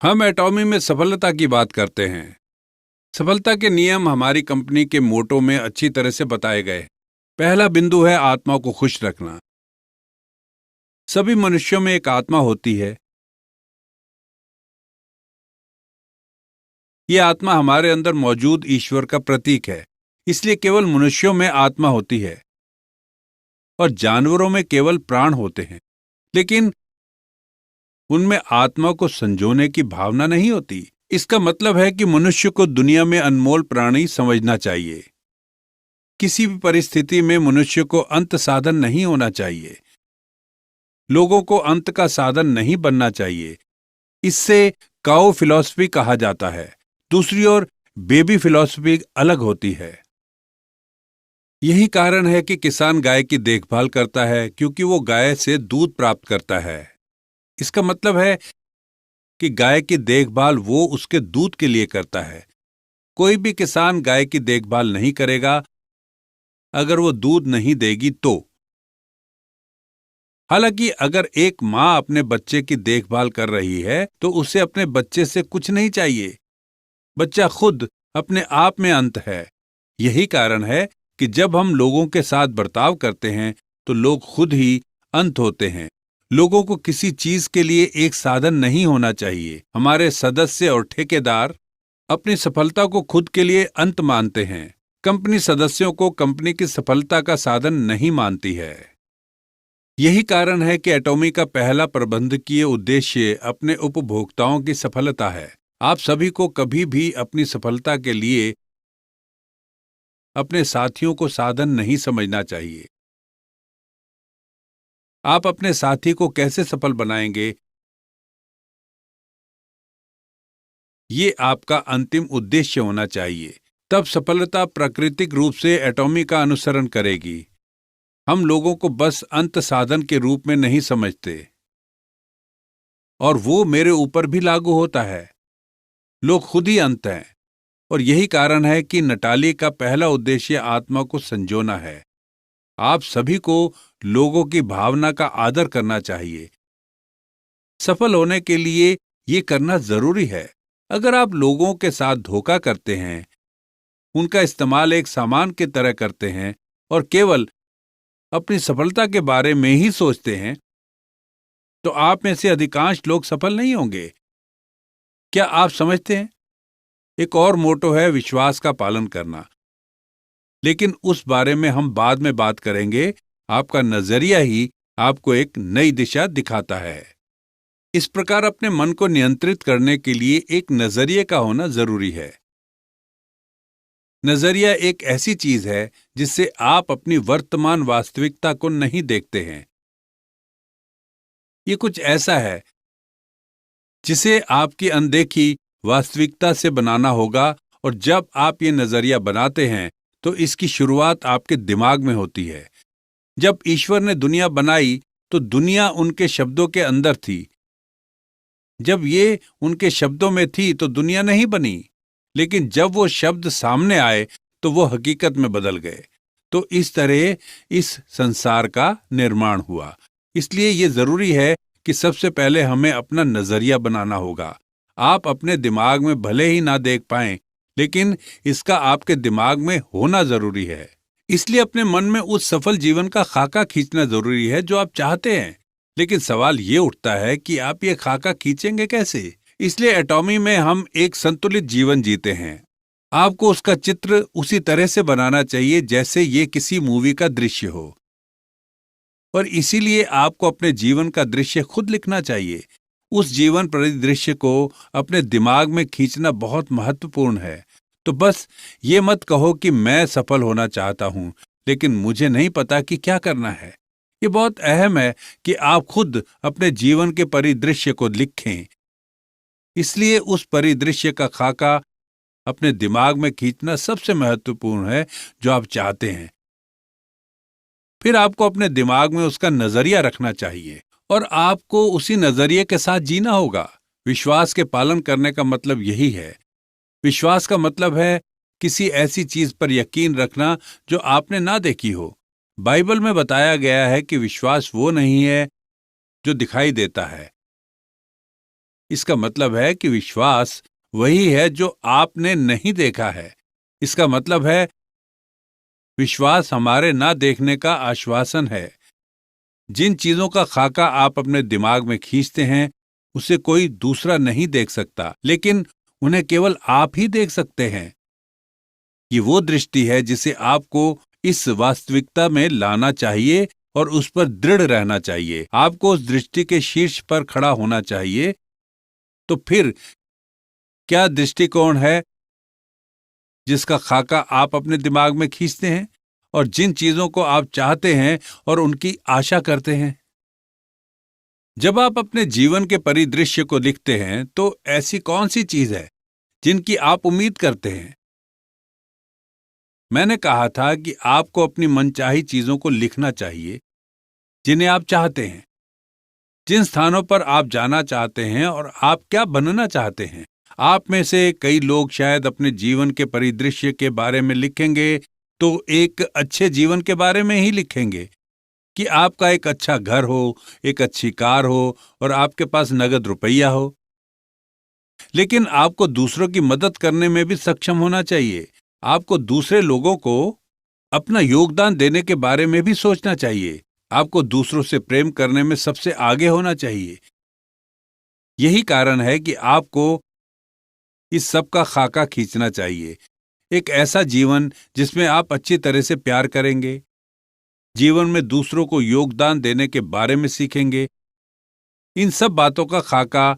हम एटॉमी में सफलता की बात करते हैं। सफलता के नियम हमारी कंपनी के मोटो में अच्छी तरह से बताए गए। पहला बिंदु है आत्मा को खुश रखना। सभी मनुष्यों में एक आत्मा होती है। ये आत्मा हमारे अंदर मौजूद ईश्वर का प्रतीक है। इसलिए केवल मनुष्यों में आत्मा होती है और जानवरों में केवल प्राण होते हैं, लेकिन उनमें आत्मा को संजोने की भावना नहीं होती। इसका मतलब है कि मनुष्य को दुनिया में अनमोल प्राणी समझना चाहिए। किसी भी परिस्थिति में मनुष्य को अंत साधन नहीं होना चाहिए। लोगों को अंत का साधन नहीं बनना चाहिए। इससे काओ फिलॉसफी कहा जाता है। दूसरी ओर बेबी फिलॉसफी अलग होती है। यही कारण है कि किसान गाय की देखभाल करता है, क्योंकि वो गाय से दूध प्राप्त करता है। इसका मतलब है कि गाय की देखभाल वो उसके दूध के लिए करता है। कोई भी किसान गाय की देखभाल नहीं करेगा अगर वो दूध नहीं देगी तो। हालांकि अगर एक मां अपने बच्चे की देखभाल कर रही है तो उसे अपने बच्चे से कुछ नहीं चाहिए। बच्चा खुद अपने आप में अंत है। यही कारण है कि जब हम लोगों के साथ बर्ताव करते हैं तो लोग खुद ही अंत होते हैं। लोगों को किसी चीज के लिए एक साधन नहीं होना चाहिए। हमारे सदस्य और ठेकेदार अपनी सफलता को खुद के लिए अंत मानते हैं। कंपनी सदस्यों को कंपनी की सफलता का साधन नहीं मानती है। यही कारण है कि एटॉमी का पहला प्रबंधकीय उद्देश्य अपने उपभोक्ताओं की सफलता है। आप सभी को कभी भी अपनी सफलता के लिए अपने साथियों को साधन नहीं समझना चाहिए। आप अपने साथी को कैसे सफल बनाएंगे, ये आपका अंतिम उद्देश्य होना चाहिए। तब सफलता प्राकृतिक रूप से एटॉमी का अनुसरण करेगी। हम लोगों को बस अंत साधन के रूप में नहीं समझते, और वो मेरे ऊपर भी लागू होता है। लोग खुद ही अंत हैं, और यही कारण है कि नटाली का पहला उद्देश्य आत्मा को संजोना है। आप सभी को लोगों की भावना का आदर करना चाहिए। सफल होने के लिए ये करना जरूरी है। अगर आप लोगों के साथ धोखा करते हैं, उनका इस्तेमाल एक सामान की तरह करते हैं और केवल अपनी सफलता के बारे में ही सोचते हैं, तो आप में से अधिकांश लोग सफल नहीं होंगे। क्या आप समझते हैं? एक और मोटो है विश्वास का पालन करना, लेकिन उस बारे में हम बाद में बात करेंगे। आपका नजरिया ही आपको एक नई दिशा दिखाता है। इस प्रकार अपने मन को नियंत्रित करने के लिए एक नजरिए का होना जरूरी है। नजरिया एक ऐसी चीज है जिससे आप अपनी वर्तमान वास्तविकता को नहीं देखते हैं। ये कुछ ऐसा है जिसे आपकी अनदेखी वास्तविकता से बनाना होगा, और जब आप ये नजरिया बनाते हैं तो इसकी शुरुआत आपके दिमाग में होती है। जब ईश्वर ने दुनिया बनाई तो दुनिया उनके शब्दों के अंदर थी। जब ये उनके शब्दों में थी तो दुनिया नहीं बनी, लेकिन जब वो शब्द सामने आए तो वो हकीकत में बदल गए। तो इस तरह इस संसार का निर्माण हुआ। इसलिए ये जरूरी है कि सबसे पहले हमें अपना नजरिया बनाना होगा। आप अपने दिमाग में भले ही ना देख पाएं, लेकिन इसका आपके दिमाग में होना जरूरी है। इसलिए अपने मन में उस सफल जीवन का खाका खींचना जरूरी है जो आप चाहते हैं। लेकिन सवाल ये उठता है कि आप ये खाका खींचेंगे कैसे? इसलिए एटॉमी में हम एक संतुलित जीवन जीते हैं। आपको उसका चित्र उसी तरह से बनाना चाहिए जैसे ये किसी मूवी का दृश्य हो, और इसीलिए आपको अपने जीवन का दृश्य खुद लिखना चाहिए। उस जीवन परिदृश्य को अपने दिमाग में खींचना बहुत महत्वपूर्ण है। तो बस ये मत कहो कि मैं सफल होना चाहता हूं, लेकिन मुझे नहीं पता कि क्या करना है। ये बहुत अहम है कि आप खुद अपने जीवन के परिदृश्य को लिखें। इसलिए उस परिदृश्य का खाका अपने दिमाग में खींचना सबसे महत्वपूर्ण है जो आप चाहते हैं। फिर आपको अपने दिमाग में उसका नजरिया रखना चाहिए, और आपको उसी नजरिए के साथ जीना होगा। विश्वास के पालन करने का मतलब यही है। विश्वास का मतलब है किसी ऐसी चीज पर यकीन रखना जो आपने ना देखी हो। बाइबल में बताया गया है कि विश्वास वो नहीं है जो दिखाई देता है। इसका मतलब है कि विश्वास वही है जो आपने नहीं देखा है। इसका मतलब है विश्वास हमारे ना देखने का आश्वासन है। जिन चीजों का खाका आप अपने दिमाग में खींचते हैं, उसे कोई दूसरा नहीं देख सकता, लेकिन उन्हें केवल आप ही देख सकते हैं। ये वो दृष्टि है जिसे आपको इस वास्तविकता में लाना चाहिए और उस पर दृढ़ रहना चाहिए। आपको उस दृष्टि के शीर्ष पर खड़ा होना चाहिए। तो फिर क्या दृष्टिकोण है जिसका खाका आप अपने दिमाग में खींचते हैं और जिन चीजों को आप चाहते हैं और उनकी आशा करते हैं? जब आप अपने जीवन के परिदृश्य को लिखते हैं, तो ऐसी कौन सी चीज है जिनकी आप उम्मीद करते हैं? मैंने कहा था कि आपको अपनी मनचाही चीजों को लिखना चाहिए जिन्हें आप चाहते हैं, जिन स्थानों पर आप जाना चाहते हैं और आप क्या बनना चाहते हैं। आप में से कई लोग शायद अपने जीवन के परिदृश्य के बारे में लिखेंगे तो एक अच्छे जीवन के बारे में ही लिखेंगे कि आपका एक अच्छा घर हो, एक अच्छी कार हो और आपके पास नगद रुपया हो। लेकिन आपको दूसरों की मदद करने में भी सक्षम होना चाहिए। आपको दूसरे लोगों को अपना योगदान देने के बारे में भी सोचना चाहिए। आपको दूसरों से प्रेम करने में सबसे आगे होना चाहिए। यही कारण है कि आपको इस सब का खाका खींचना चाहिए। एक ऐसा जीवन जिसमें आप अच्छी तरह से प्यार करेंगे, जीवन में दूसरों को योगदान देने के बारे में सीखेंगे। इन सब बातों का खाका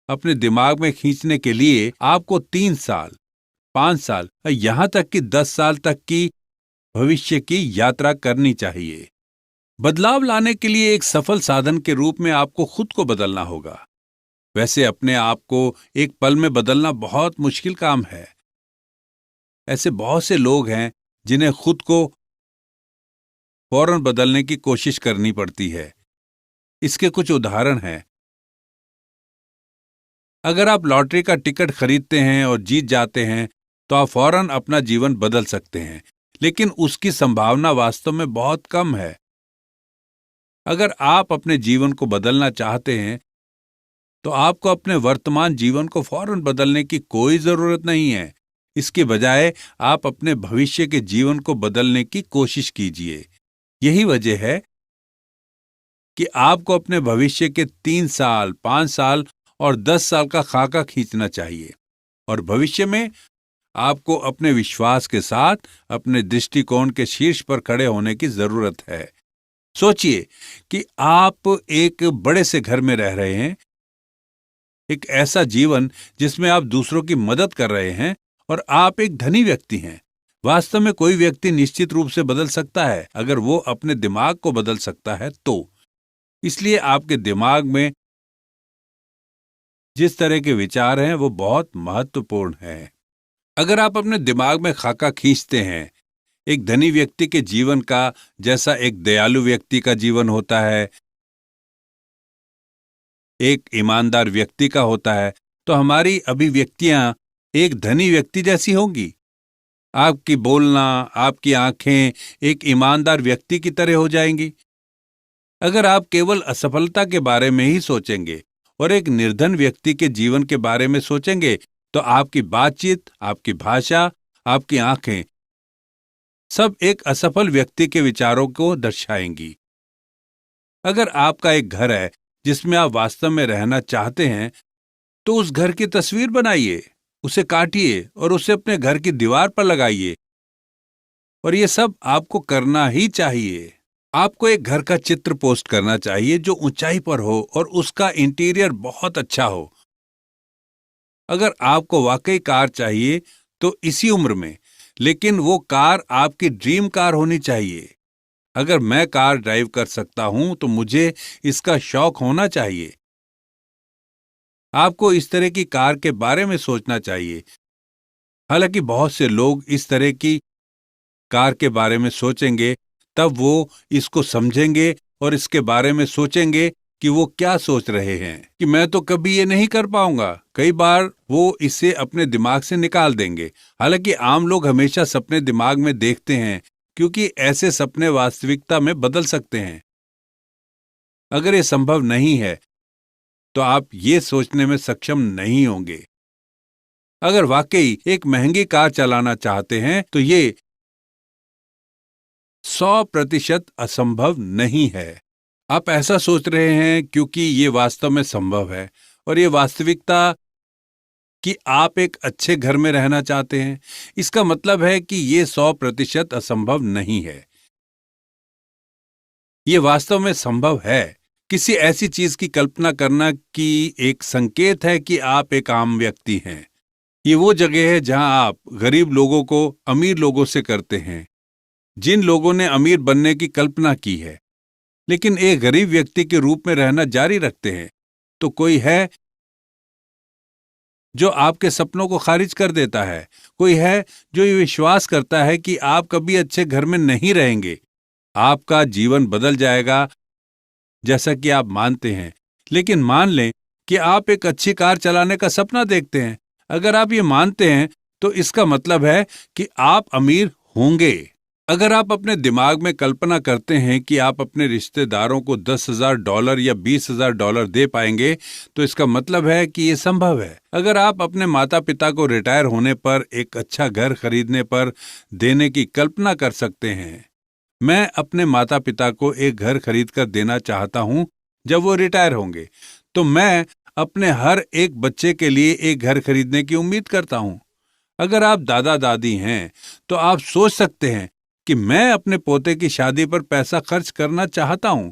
अपने दिमाग में खींचने के लिए आपको 3 साल, 5 साल, यहां तक कि 10 साल तक की भविष्य की यात्रा करनी चाहिए। बदलाव लाने के लिए एक सफल साधन के रूप में आपको खुद को बदलना होगा। वैसे अपने आप को एक पल में बदलना बहुत मुश्किल काम है। ऐसे बहुत से लोग हैं जिन्हें खुद को फौरन बदलने की कोशिश करनी पड़ती है। इसके कुछ उदाहरण हैं। अगर आप लॉटरी का टिकट खरीदते हैं और जीत जाते हैं, तो आप फौरन अपना जीवन बदल सकते हैं, लेकिन उसकी संभावना वास्तव में बहुत कम है। अगर आप अपने जीवन को बदलना चाहते हैं, तो आपको अपने वर्तमान जीवन को फौरन बदलने की कोई जरूरत नहीं है। इसके बजाय आप अपने भविष्य के जीवन को बदलने की कोशिश कीजिए। यही वजह है कि आपको अपने भविष्य के 3 साल, 5 साल और 10 साल का खाका खींचना चाहिए। और भविष्य में आपको अपने विश्वास के साथ अपने दृष्टिकोण के शीर्ष पर खड़े होने की जरूरत है। सोचिए कि आप एक बड़े से घर में रह रहे हैं, एक ऐसा जीवन जिसमें आप दूसरों की मदद कर रहे हैं और आप एक धनी व्यक्ति हैं। वास्तव में कोई व्यक्ति निश्चित रूप से बदल सकता है अगर वो अपने दिमाग को बदल सकता है तो। इसलिए आपके दिमाग में जिस तरह के विचार हैं वो बहुत महत्वपूर्ण है। अगर आप अपने दिमाग में खाका खींचते हैं एक धनी व्यक्ति के जीवन का, जैसा एक दयालु व्यक्ति का जीवन होता है, एक ईमानदार व्यक्ति का होता है, तो हमारी अभिव्यक्तियां एक धनी व्यक्ति जैसी होंगी। आपकी बोलना, आपकी आंखें एक ईमानदार व्यक्ति की तरह हो जाएंगी। अगर आप केवल असफलता के बारे में ही सोचेंगे और एक निर्धन व्यक्ति के जीवन के बारे में सोचेंगे, तो आपकी बातचीत, आपकी भाषा, आपकी आंखें सब एक असफल व्यक्ति के विचारों को दर्शाएंगी। अगर आपका एक घर है जिसमें आप वास्तव में रहना चाहते हैं, तो उस घर की तस्वीर बनाइए, उसे काटिए और उसे अपने घर की दीवार पर लगाइए। और ये सब आपको करना ही चाहिए। आपको एक घर का चित्र पोस्ट करना चाहिए जो ऊंचाई पर हो और उसका इंटीरियर बहुत अच्छा हो। अगर आपको वाकई कार चाहिए तो इसी उम्र में, लेकिन वो कार आपकी ड्रीम कार होनी चाहिए। अगर मैं कार ड्राइव कर सकता हूं तो मुझे इसका शौक होना चाहिए। आपको इस तरह की कार के बारे में सोचना चाहिए। हालांकि बहुत से लोग इस तरह की कार के बारे में सोचेंगे, तब वो इसको समझेंगे और इसके बारे में सोचेंगे कि वो क्या सोच रहे हैं कि मैं तो कभी ये नहीं कर पाऊंगा। कई बार वो इसे अपने दिमाग से निकाल देंगे। हालांकि आम लोग हमेशा सपने दिमाग में देखते हैं, क्योंकि ऐसे सपने वास्तविकता में बदल सकते हैं। अगर ये संभव नहीं है, तो आप ये सोचने में सक्षम नहीं होंगे। अगर वाकई एक महंगी कार चलाना चाहते हैं तो ये 100% असंभव नहीं है। आप ऐसा सोच रहे हैं क्योंकि ये वास्तव में संभव है, और ये वास्तविकता कि आप एक अच्छे घर में रहना चाहते हैं, इसका मतलब है कि ये 100% असंभव नहीं है। ये वास्तव में संभव है। किसी ऐसी चीज की कल्पना करना कि एक संकेत है कि आप एक आम व्यक्ति हैं। ये वो जगह है जहां आप गरीब लोगों को अमीर लोगों से करते हैं, जिन लोगों ने अमीर बनने की कल्पना की है लेकिन एक गरीब व्यक्ति के रूप में रहना जारी रखते हैं। तो कोई है जो आपके सपनों को खारिज कर देता है। कोई है जो ये विश्वास करता है कि आप कभी अच्छे घर में नहीं रहेंगे। आपका जीवन बदल जाएगा जैसा कि आप मानते हैं। लेकिन मान लें कि आप एक अच्छी कार चलाने का सपना देखते हैं। अगर आप ये मानते हैं तो इसका मतलब है कि आप अमीर होंगे। अगर आप अपने दिमाग में कल्पना करते हैं कि आप अपने रिश्तेदारों को $10,000 या $20,000 दे पाएंगे तो इसका मतलब है कि ये संभव है। अगर आप अपने माता पिता को रिटायर होने पर एक अच्छा घर खरीदने पर देने की कल्पना कर सकते हैं। मैं अपने माता पिता को एक घर खरीद कर देना चाहता हूं जब वो रिटायर होंगे, तो मैं अपने हर एक बच्चे के लिए एक घर खरीदने की उम्मीद करता हूं। अगर आप दादा दादी हैं तो आप सोच सकते हैं कि मैं अपने पोते की शादी पर पैसा खर्च करना चाहता हूं।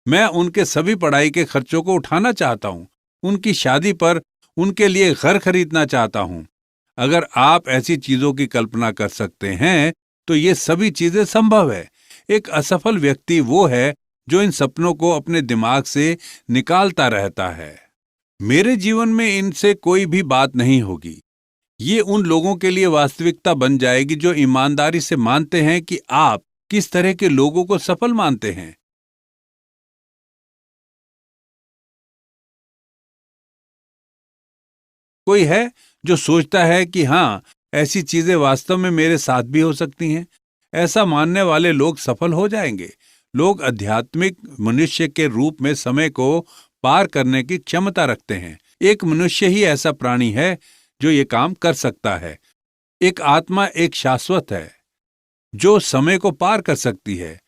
मैं उनके सभी पढ़ाई के खर्चों को उठाना चाहता हूं। उनकी शादी पर उनके लिए घर खरीदना चाहता हूं। अगर आप ऐसी चीजों की कल्पना कर सकते हैं तो ये सभी चीजें संभव है। एक असफल व्यक्ति वो है जो इन सपनों को अपने दिमाग से निकालता रहता है। मेरे जीवन में इनसे कोई भी बात नहीं होगी। ये उन लोगों के लिए वास्तविकता बन जाएगी जो ईमानदारी से मानते हैं कि आप किस तरह के लोगों को सफल मानते हैं। कोई है जो सोचता है कि हाँ, ऐसी चीजें वास्तव में मेरे साथ भी हो सकती हैं। ऐसा मानने वाले लोग सफल हो जाएंगे। लोग आध्यात्मिक मनुष्य के रूप में समय को पार करने की क्षमता रखते हैं। एक मनुष्य ही ऐसा प्राणी है जो ये काम कर सकता है। एक आत्मा एक शाश्वत है जो समय को पार कर सकती है।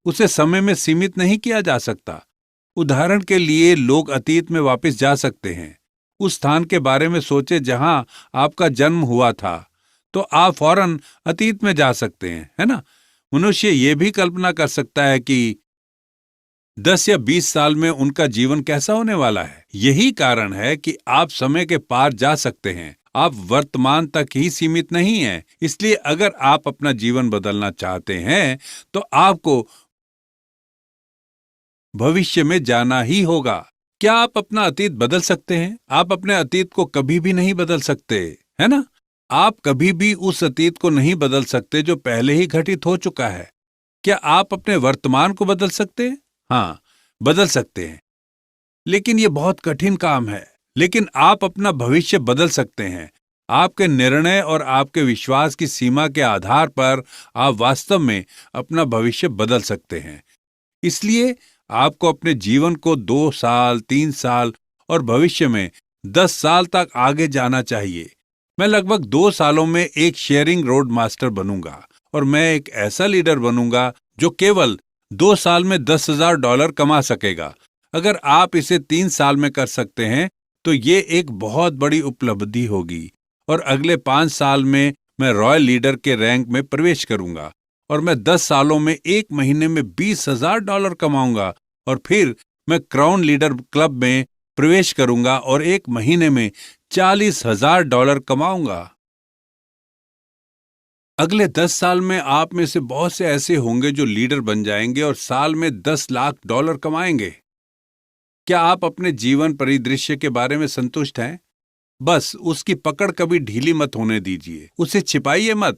उसे समय में सीमित नहीं किया जा सकता। उदाहरण के लिए लोग अतीत में वापस जा सकते हैं। उस स्थान के बारे में सोचे जहां आपका जन्म हुआ था, तो आप फौरन अतीत में जा सकते हैं, है ना? मनुष्य ये भी कल्पना कर सकता है कि 10 या 20 साल में उनका जीवन कैसा होने वाला है। यही कारण है कि आप समय के पार जा सकते हैं। आप वर्तमान तक ही सीमित नहीं हैं। इसलिए अगर आप अपना जीवन बदलना चाहते हैं तो आपको भविष्य में जाना ही होगा। क्या आप अपना अतीत बदल सकते हैं? आप अपने अतीत को कभी भी नहीं बदल सकते, है ना? आप कभी भी उस अतीत को नहीं बदल सकते जो पहले ही घटित हो चुका है। क्या आप अपने वर्तमान को बदल सकते हैं? हाँ, बदल सकते हैं, लेकिन ये बहुत कठिन काम है। लेकिन आप अपना भविष्य बदल सकते हैं। आपके निर्णय और आपके विश्वास की सीमा के आधार पर आप वास्तव में अपना भविष्य बदल सकते हैं। इसलिए आपको अपने जीवन को 2 साल, 3 साल और भविष्य में 10 साल तक आगे जाना चाहिए। मैं लगभग 2 सालों में एक शेयरिंग रोड मास्टर बनूंगा और मैं एक ऐसा लीडर बनूंगा जो केवल 2 साल में $10,000 कमा सकेगा। अगर आप इसे 3 साल में कर सकते हैं तो ये एक बहुत बड़ी उपलब्धि होगी। और अगले 5 साल में मैं रॉयल लीडर के रैंक में प्रवेश करूंगा और मैं 10 सालों में 1 महीने में $20,000 कमाऊंगा। और फिर मैं क्राउन लीडर क्लब में प्रवेश करूंगा और 1 महीने में $40,000 कमाऊंगा। अगले 10 साल में आप में से बहुत से ऐसे होंगे जो लीडर बन जाएंगे और साल में $10 लाख कमाएंगे। क्या आप अपने जीवन परिदृश्य के बारे में संतुष्ट हैं? बस उसकी पकड़ कभी ढीली मत होने दीजिए। उसे छिपाइए मत।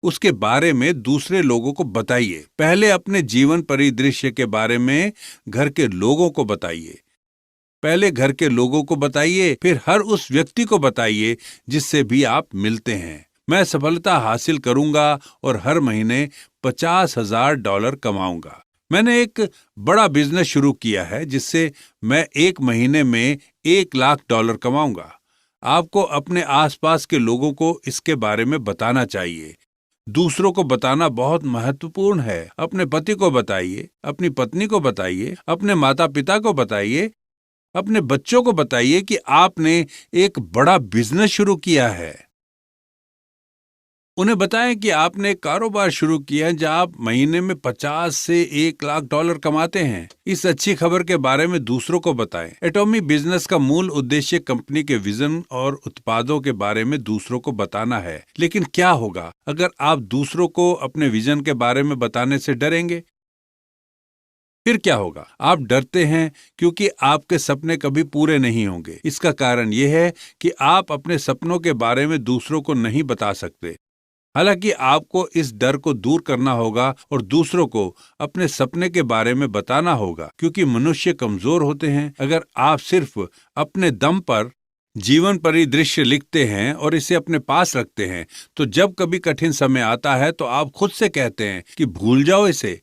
उसके बारे में दूसरे लोगों को बताइए। पहले अपने जीवन परिदृश्य के बारे में घर के लोगों को बताइए। पहले घर के लोगों को बताइए, फिर हर उस व्यक्ति को बताइए जिससे भी आप मिलते हैं। मैं सफलता हासिल करूंगा और हर महीने $50,000 कमाऊंगा। मैंने एक बड़ा बिजनेस शुरू किया है जिससे मैं 1 महीने में $1 लाख कमाऊंगा। आपको अपने आसपास के लोगों को इसके बारे में बताना चाहिए। दूसरों को बताना बहुत महत्वपूर्ण है। अपने पति को बताइए, अपनी पत्नी को बताइए, अपने माता पिता को बताइए, अपने बच्चों को बताइए कि आपने एक बड़ा बिजनेस शुरू किया है। उन्हें बताएं कि आपने एक कारोबार शुरू किया है जहां आप महीने में 50 से $1 लाख कमाते हैं। इस अच्छी खबर के बारे में दूसरों को बताएं। एटॉमी बिजनेस का मूल उद्देश्य कंपनी के विजन और उत्पादों के बारे में दूसरों को बताना है। लेकिन क्या होगा अगर आप दूसरों को अपने विजन के बारे में बताने से डरेंगे? फिर क्या होगा? आप डरते हैं क्योंकि आपके सपने कभी पूरे नहीं होंगे। इसका कारण यह है कि आप अपने सपनों के बारे में दूसरों को नहीं बता सकते। हालांकि आपको इस डर को दूर करना होगा और दूसरों को अपने सपने के बारे में बताना होगा, क्योंकि मनुष्य कमजोर होते हैं। अगर आप सिर्फ अपने दम पर जीवन परिदृश्य लिखते हैं और इसे अपने पास रखते हैं, तो जब कभी कठिन समय आता है तो आप खुद से कहते हैं कि भूल जाओ इसे।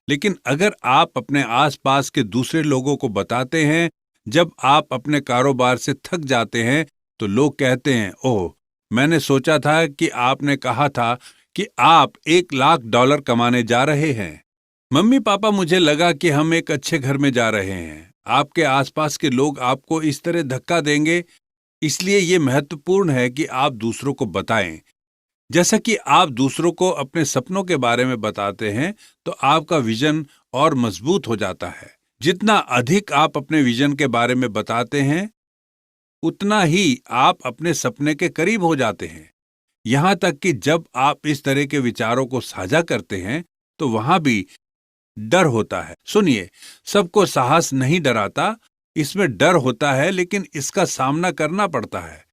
लेकिन अगर आप अपने आसपास के दूसरे लोगों को बताते हैं, जब आप अपने कारोबार से थक जाते हैं, तो लोग कहते हैं, ओह, मैंने सोचा था कि आपने कहा था कि आप $1 लाख कमाने जा रहे हैं। मम्मी पापा, मुझे लगा कि हम एक अच्छे घर में जा रहे हैं। आपके आसपास के लोग आपको इस तरह धक्का देंगे, इसलिए ये महत्वपूर्ण है कि आप दूसरों को बताएं। जैसा कि आप दूसरों को अपने सपनों के बारे में बताते हैं, तो आपका विजन और मजबूत हो जाता है। जितना अधिक आप अपने विजन के बारे में बताते हैं, उतना ही आप अपने सपने के करीब हो जाते हैं। यहां तक कि जब आप इस तरह के विचारों को साझा करते हैं, तो वहां भी डर होता है। सुनिए, सबको साहस नहीं डराता, इसमें डर होता है, लेकिन इसका सामना करना पड़ता है।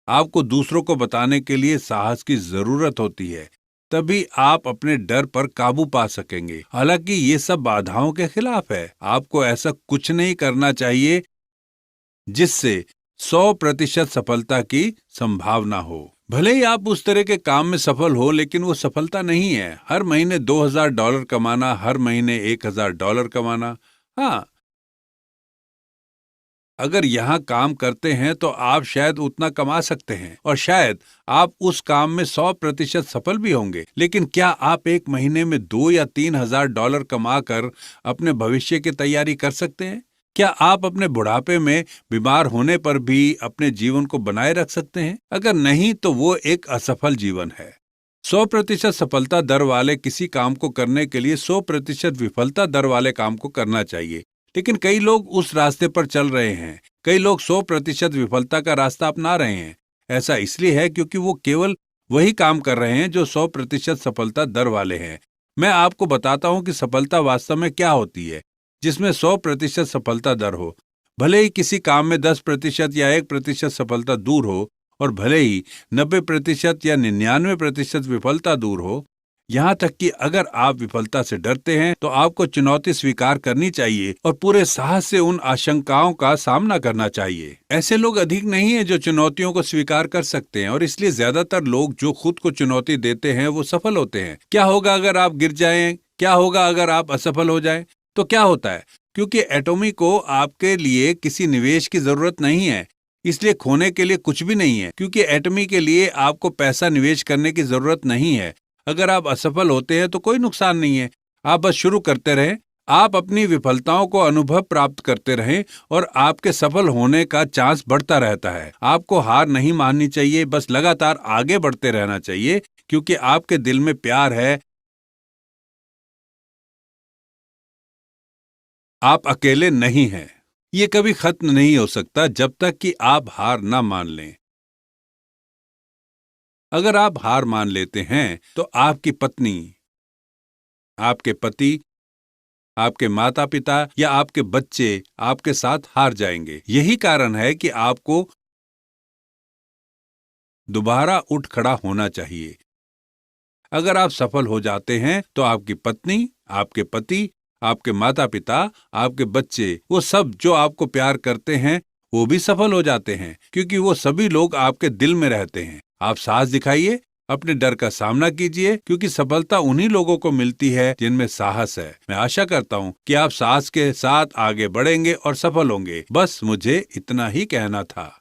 आपको दूसरों को बताने के लिए साहस की जरूरत होती है, तभी आप अपने डर पर काबू पा सकेंगे। हालांकि ये सब बाधाओं के खिलाफ है। आपको ऐसा कुछ नहीं करना चाहिए जिससे 100% सफलता की संभावना हो। भले ही आप उस तरह के काम में सफल हो, लेकिन वो सफलता नहीं है। हर महीने $2000 कमाना, हर महीने $1000 कमाना। हाँ, अगर यहाँ काम करते हैं तो आप शायद उतना कमा सकते हैं और शायद आप उस काम में 100% सफल भी होंगे। लेकिन क्या आप एक महीने में $2 या $3000 कमा कर अपने भविष्य की तैयारी कर सकते हैं? क्या आप अपने बुढ़ापे में बीमार होने पर भी अपने जीवन को बनाए रख सकते हैं? अगर नहीं, तो वो एक असफल जीवन है। 100% सफलता दर वाले किसी काम को करने के लिए 100% विफलता दर वाले काम को करना चाहिए। लेकिन कई लोग उस रास्ते पर चल रहे हैं। कई लोग 100% विफलता का रास्ता अपना रहे हैं। ऐसा इसलिए है क्योंकि वो केवल वही काम कर रहे हैं जो 100% सफलता दर वाले हैं। मैं आपको बताता हूं कि सफलता वास्तव में क्या होती है, जिसमें 100% सफलता दर हो। भले ही किसी काम में 10% या 1% सफलता दूर हो, और भले ही 90% या 99% विफलता दूर हो। यहाँ तक कि अगर आप विफलता से डरते हैं, तो आपको चुनौती स्वीकार करनी चाहिए और पूरे साहस से उन आशंकाओं का सामना करना चाहिए। ऐसे लोग अधिक नहीं हैं जो चुनौतियों को स्वीकार कर सकते हैं, और इसलिए ज्यादातर लोग जो खुद को चुनौती देते हैं वो सफल होते हैं। क्या होगा अगर आप गिर जाएं? क्या होगा अगर आप असफल हो जाएं? तो क्या होता है? क्योंकि एटॉमी को आपके लिए किसी निवेश की जरूरत नहीं है, इसलिए खोने के लिए कुछ भी नहीं है। क्योंकि एटॉमी के लिए आपको पैसा निवेश करने की जरूरत नहीं है। अगर आप असफल होते हैं तो कोई नुकसान नहीं है, आप बस शुरू करते रहें। आप अपनी विफलताओं को अनुभव प्राप्त करते रहें और आपके सफल होने का चांस बढ़ता रहता है। आपको हार नहीं माननी चाहिए, बस लगातार आगे बढ़ते रहना चाहिए, क्योंकि आपके दिल में प्यार है। आप अकेले नहीं हैं। ये कभी खत्म नहीं हो सकता जब तक कि आप हार ना मान लें। अगर आप हार मान लेते हैं तो आपकी पत्नी, आपके पति, आपके माता पिता या आपके बच्चे आपके साथ हार जाएंगे। यही कारण है कि आपको दोबारा उठ खड़ा होना चाहिए। अगर आप सफल हो जाते हैं तो आपकी पत्नी, आपके पति, आपके माता पिता, आपके बच्चे, वो सब जो आपको प्यार करते हैं, वो भी सफल हो जाते हैं, क्योंकि वो सभी लोग आपके दिल में रहते हैं। आप साहस दिखाइए, अपने डर का सामना कीजिए, क्योंकि सफलता उन्हीं लोगों को मिलती है जिनमें साहस है। मैं आशा करता हूँ कि आप साहस के साथ आगे बढ़ेंगे और सफल होंगे। बस मुझे इतना ही कहना था।